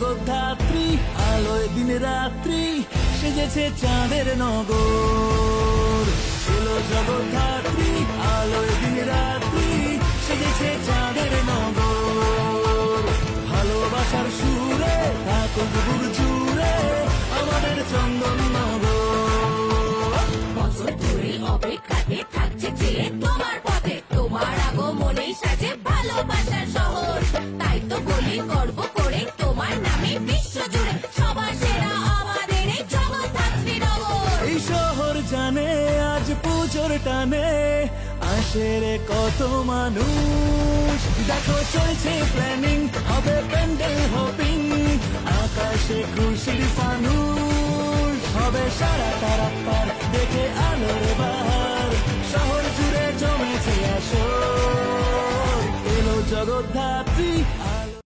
জগদ্ধাত্রী, আলোয় দিন রাত্রি সেজেছে চাঁদের নগর। এলো জগদ্ধাত্রী, আলোয় দিন রাত্রি সেজেছে চাঁদের নগর। ভালোবাসার সুরে থাকুক দূর জুড়ে আমাদের চন্দন নগর। বছর ধরে অপেক্ষাতে থাকছে যে তোমার পথে, তোমার আগমনেই সাজে ভালোবাসার শহর। তাই তো বলি গর্ব করে তোমার নামে বিশ্ব জুড়ে সবার সেরা আমাদের এই জগদ্ধাত্রী নগর। এই শহর জানে আজ পুজোর টানে আসে রে কত মানুষ। দেখো চলছে প্ল্যানিং, হবে প্যান্ডেল হপিং, আকাশে খুশির ফানুষ। হবে সারা তারা পার দেখে আলোর বাহার, শহর জুড়ে জমেছে আসর। এলো জগদ্ধাত্রী,